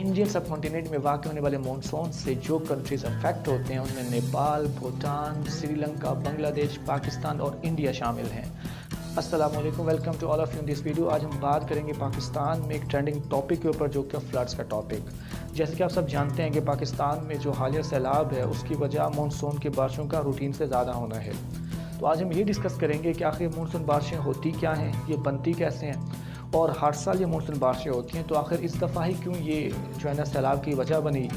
Indian सब continent में वाक़ होने वाले मानसून से जो कंट्रीज़ अफेक्ट होते हैं उनमें नेपाल, भूटान, श्रीलंका, बांग्लादेश, पाकिस्तान और इंडिया शामिल हैं। अस्सलाम वालेकुम, welcome to all of you in this video. आज हम बात करेंगे पाकिस्तान में एक ट्रेंडिंग टॉपिक के ऊपर, जो कि फ्लड्स का टॉपिक। जैसे कि आप सब जानते हैं कि पाकिस्तान में जो हालिया सैलाब है उसकी वजह मानसून की बारिशों का रूटीन से ज़्यादा होना है। तो आज हम ये डिस्कस करेंगे कि आखिर मानसून बारिशें होती क्या हैं, ये बनती कैसे हैं, और हर साल ये मानसून बारिशें होती हैं, तो आखिर इस दफ़ा ही क्यों ये जो है ना सैलाब की वजह बनी,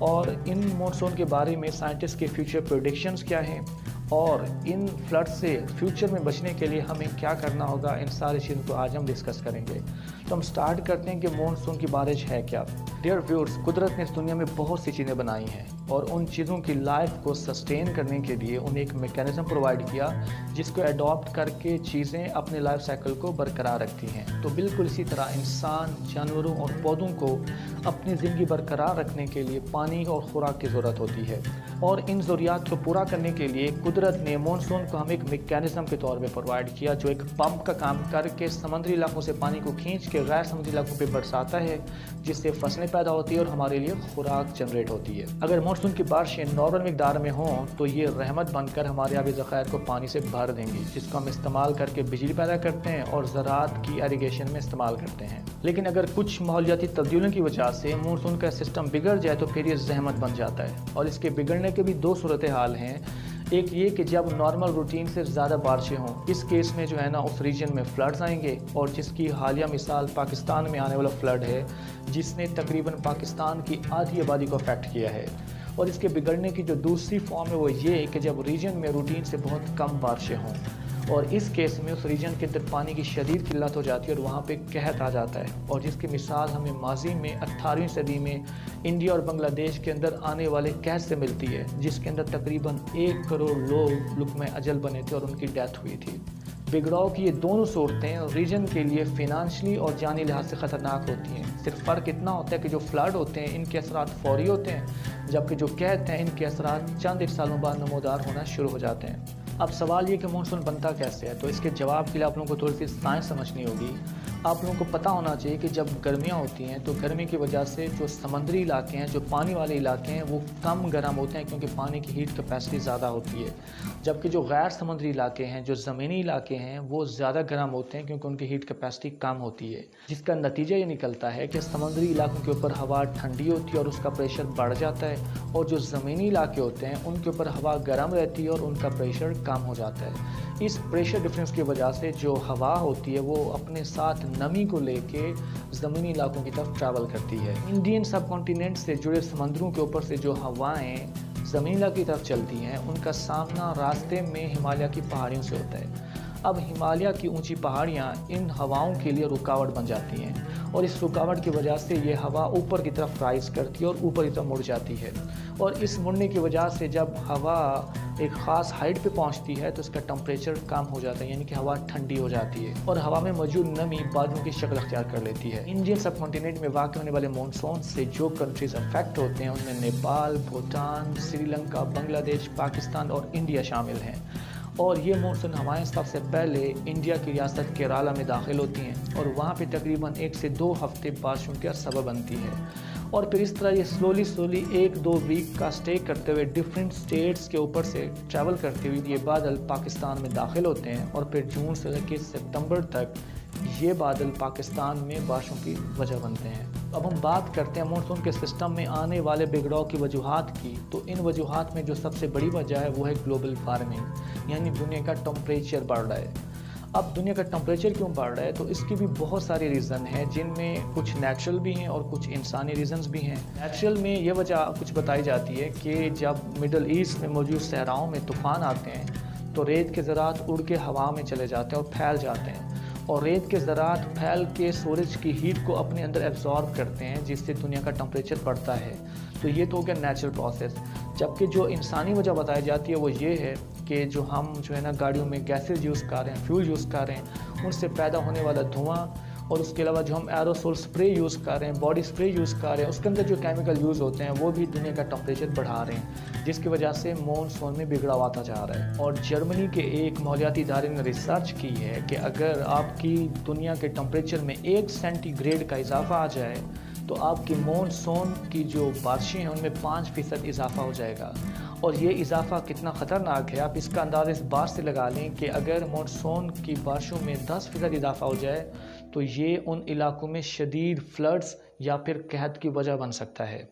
और इन मानसून के बारे में साइंटिस्ट के फ्यूचर प्रेडिक्शंस क्या हैं, और इन फ्लड से फ्यूचर में बचने के लिए हमें क्या करना होगा, इन सारी चीज़ों को आज हम डिस्कस करेंगे। तो हम स्टार्ट करते हैं कि मानसून की बारिश है क्या। डियर व्यूअर्स, कुदरत ने इस दुनिया में बहुत सी चीज़ें बनाई हैं और उन चीज़ों की लाइफ को सस्टेन करने के लिए उन्हें एक मैकेनिज़्म प्रोवाइड किया जिसको अडॉप्ट करके चीज़ें अपने लाइफ साइकिल को बरकरार रखती हैं। तो बिल्कुल इसी तरह इंसान, जानवरों और पौधों को अपनी ज़िंदगी बरकरार रखने के लिए पानी और खुराक की ज़रूरत होती है, और इन ज़रूरियात को पूरा करने के लिए कुदरत ने मानसून को हम एक मैकेनिज़्म के तौर पे प्रोवाइड किया, जो एक पंप का काम करके समुद्री इलाकों से पानी को खींच के गैर समुद्री इलाकों पे बरसाता है, जिससे फसलें पैदा होती है और हमारे लिए खुराक जनरेट होती है। अगर मानसून की बारिशें नॉर्मल मिकदार में हों तो ये रहमत बनकर हमारे आबी ज़खायर को पानी से भर देंगी, जिसको हम इस्तेमाल करके बिजली पैदा करते हैं और ज़राअत की इरिगेशन में इस्तेमाल करते हैं। लेकिन अगर कुछ माहौलियाती तब्दीलियों की वजह से मानसून का सिस्टम बिगड़ जाए तो फिर ये जहमत बन जाता है, और इसके बिगड़ने के भी दो सूरत हाल हैं। एक ये कि जब नॉर्मल रूटीन से ज़्यादा बारिशें हों, इस केस में जो है ना उस रीजन में फ्लड्स आएंगे, और जिसकी हालिया मिसाल पाकिस्तान में आने वाला फ्लड है, जिसने तकरीबन पाकिस्तान की आधी आबादी को अफेक्ट किया है। और इसके बिगड़ने की जो दूसरी फॉर्म है वो ये कि जब रीजन में रूटीन से बहुत कम बारिशें हों, और इस केस में उस रीजन के अंदर पानी की शदीद किल्लत हो जाती है और वहाँ पे कहत आ जाता है। और जिसकी मिसाल हमें माजी में 18वीं सदी में इंडिया और बांग्लादेश के अंदर आने वाले कहत से मिलती है, जिसके अंदर तकरीबन 1 करोड़ लोग लुक़्मा अजल बने थे और उनकी डेथ हुई थी। बिगड़ाव की ये दोनों सूरतें रीजन के लिए फ़िनांशली और जानी लिहाज से ख़तरनाक होती हैं। सिर्फ फ़र्क इतना होता है कि जो फ्लड होते हैं इनके असरात फ़ौरी होते हैं, जबकि जो कहत हैं इनके असरात चंद एक सालों बाद नमूदार होना शुरू हो जाते हैं। अब सवाल ये कि मानसून बनता कैसे है, तो इसके जवाब के लिए आप लोगों को थोड़ी सी साइंस समझनी होगी। आप लोगों को पता होना चाहिए कि जब गर्मियाँ होती हैं तो गर्मी की वजह से जो समुद्री इलाके हैं, जो पानी वाले इलाके हैं, वो कम गर्म होते हैं क्योंकि पानी की हीट कैपेसिटी ज़्यादा होती है, जबकि जो गैर समुद्री इलाके हैं, जो ज़मीनी इलाके हैं, वो ज़्यादा गर्म होते हैं क्योंकि उनकी हीट कैपेसिटी कम होती है। जिसका नतीजा ये निकलता है कि समुद्री इलाकों के ऊपर हवा ठंडी होती है और उसका प्रेशर बढ़ जाता है, और जो ज़मीनी इलाके होते हैं उनके ऊपर हवा गर्म रहती है और उनका प्रेशर कम हो जाता है। इस प्रेशर डिफरेंस की वजह से जो हवा होती है वो अपने साथ नमी को लेके ज़मीनी इलाकों की तरफ ट्रैवल करती है। इंडियन सब कॉन्टिनेंट से जुड़े समंदरों के ऊपर से जो हवाएं ज़मीनी इलाके की तरफ चलती हैं, उनका सामना रास्ते में हिमालय की पहाड़ियों से होता है। अब हिमालय की ऊंची पहाड़ियां इन हवाओं के लिए रुकावट बन जाती हैं, और इस रुकावट की वजह से ये हवा ऊपर की तरफ राइज करती है और ऊपर की तरफ मुड़ जाती है, और इस मुड़ने की वजह से जब हवा एक ख़ास हाइट पे पहुंचती है तो इसका टेम्परेचर कम हो जाता है, यानी कि हवा ठंडी हो जाती है और हवा में मौजूद नमी बादलों की शक्ल अख्तियार कर लेती है। इंडियन सब कॉन्टिनेंट में वाक़ होने वाले मानसून से जो कंट्रीज़ अफेक्ट होते हैं उनमें नेपाल, भूटान, श्रीलंका, बांग्लादेश, पाकिस्तान और इंडिया शामिल हैं। और ये मानसून हवाएं सबसे पहले इंडिया की रियासत केरला में दाखिल होती हैं और वहाँ पे तकरीबन 1 से 2 हफ्ते बारिशों का सबब बनती है, और फिर इस तरह ये स्लोली 1-2 वीक का स्टे करते हुए डिफरेंट स्टेट्स के ऊपर से ट्रैवल करते हुए ये बादल पाकिस्तान में दाखिल होते हैं, और फिर जून से लेकर सितंबर तक ये बादल पाकिस्तान में बारिशों की वजह बनते हैं। अब हम बात करते हैं मानसून के सिस्टम में आने वाले बिगड़ाव की वजूहात की। तो इन वजूहात में जो सबसे बड़ी वजह है वो है ग्लोबल वार्मिंग, यानी दुनिया का टेम्परेचर बढ़ रहा है। अब दुनिया का टेम्परेचर क्यों बढ़ रहा है, तो इसकी भी बहुत सारे रीज़न हैं, जिनमें कुछ नेचुरल भी हैं और कुछ इंसानी रीज़न्स भी हैं। नेचुरल में ये वजह कुछ बताई जाती है कि जब मिडल ईस्ट में मौजूद सहराओं में तूफ़ान आते हैं तो रेत के ज़रात उड़ के हवा में चले जाते हैं और फैल जाते हैं, और रेत के ज़रात फैल के सूरज की हीट को अपने अंदर एब्जॉर्ब करते हैं, जिससे दुनिया का टेम्परेचर बढ़ता है। तो ये तो हो गया नेचुरल प्रोसेस। जबकि जो इंसानी वजह बताई जाती है वो ये है कि जो हम जो है ना गाड़ियों में गैसेज यूज़ कर रहे हैं, फ्यूल यूज़ कर रहे हैं, उनसे पैदा होने वाला धुआं, और उसके अलावा जो हम एरोसोल स्प्रे यूज़ कर रहे हैं, बॉडी स्प्रे यूज़ कर रहे हैं, उसके अंदर जो केमिकल यूज़ होते हैं वो भी दुनिया का टेम्परेचर बढ़ा रहे हैं, जिसकी वजह से मानसून में बिगड़ाव आता जा रहा है। और जर्मनी के एक माहौलियाती इदारे ने रिसर्च की है कि अगर आपकी दुनिया के टेम्परेचर में 1 सेंटीग्रेड का इजाफा आ जाए तो आपकी मॉनसून की जो बारिशें हैं उनमें 5% इजाफा हो जाएगा। और ये इजाफा कितना ख़तरनाक है, आप इसका अंदाज़ा इस बात से लगा लें कि अगर मॉनसून की बारिशों में 10% इजाफा हो जाए तो ये उन इलाकों में शदीद फ्लड्स या फिर कहत की वजह बन सकता है।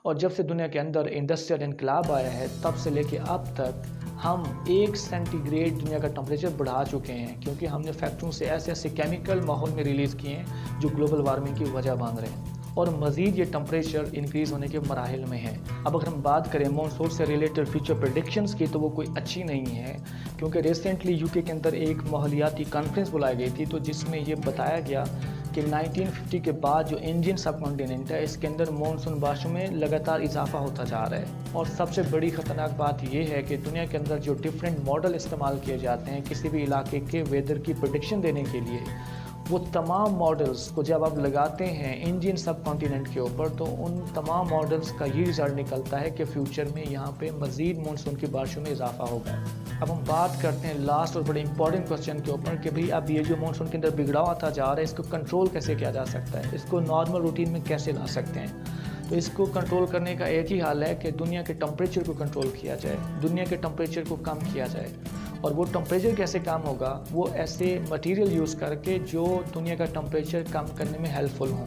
और जब से दुनिया के अंदर इंडस्ट्रियल इनकलाब आया है तब से लेके अब तक हम 1 सेंटीग्रेड दुनिया का टेम्परेचर बढ़ा चुके हैं, क्योंकि हमने फैक्ट्रियों से ऐसे ऐसे केमिकल माहौल में रिलीज़ किए हैं जो ग्लोबल वार्मिंग की वजह बन रहे हैं और मज़ीद ये टेम्परेचर इंक्रीज़ होने के मराहिल में है। अब अगर हम बात करें मॉनसून से रिलेटेड फ्यूचर प्रेडिक्शंस की तो वो कोई अच्छी नहीं है, क्योंकि रिसेंटली यूके के अंदर एक माहौलियाती कॉन्फ्रेंस बुलाई गई थी तो जिसमें ये बताया गया कि 1950 के बाद जो इंडियन सब कॉन्टिनेंट है इसके अंदर मॉनसून बारिशों में लगातार इजाफा होता जा रहा है। और सबसे बड़ी ख़तरनाक बात यह है कि दुनिया के अंदर जो डिफरेंट मॉडल इस्तेमाल किए जाते हैं किसी भी इलाके के वेदर की प्रेडिक्शन देने के लिए, वो तमाम मॉडल्स को जब आप लगाते हैं इंडियन सब कॉन्टिनेंट के ऊपर तो उन तमाम मॉडल्स का ये रिज़ल्ट निकलता है कि फ्यूचर में यहाँ पे मज़ीद मॉनसून की बारिशों में इजाफा होगा। अब हम बात करते हैं लास्ट और बड़े इंपॉर्टेंट क्वेश्चन के ऊपर कि भाई अब ये जो मॉनसून के अंदर बिगड़ाव आता जा रहा है इसको कंट्रोल कैसे किया जा सकता है, इसको नॉर्मल रूटीन में कैसे ला सकते हैं। तो इसको कंट्रोल करने का एक ही हाल है कि दुनिया के टेम्परेचर को कंट्रोल किया जाए, दुनिया के टेम्परेचर को कम किया जाए। और वो टेम्परेचर कैसे कम होगा, वो ऐसे मटेरियल यूज़ करके जो दुनिया का टेम्परेचर कम करने में हेल्पफुल हों।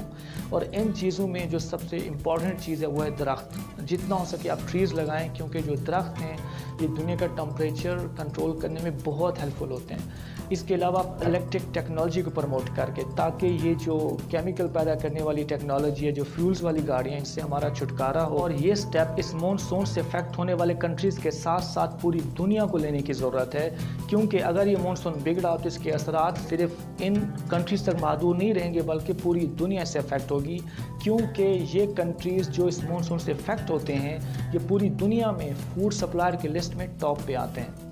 और इन चीज़ों में जो सबसे इम्पॉर्टेंट चीज़ है वो है दरख्त। जितना हो सके आप ट्रीज़ लगाएं, क्योंकि जो दरख्त हैं ये दुनिया का टेम्परेचर कंट्रोल करने में बहुत हेल्पफुल होते हैं। इसके अलावा आप इलेक्ट्रिक टेक्नोलॉजी को प्रमोट करके, ताकि ये जो केमिकल पैदा करने वाली टेक्नोलॉजी है, जो फ्यूल्स वाली गाड़ियाँ, इससे हमारा छुटकारा हो। और ये स्टेप इस मॉनसून से इफेक्ट होने वाले कंट्रीज़ के साथ साथ पूरी दुनिया को लेने की ज़रूरत है, क्योंकि अगर ये मॉनसून बिगड़ा तो इसके असरात सिर्फ इन कंट्रीज़ तक महदूद नहीं रहेंगे बल्कि पूरी दुनिया से इफेक्ट होगी, क्योंकि ये कंट्रीज़ जो इस मॉनसून से इफेक्ट होते हैं ये पूरी दुनिया में फूड सप्लायर की लिस्ट में टॉप पे आते हैं।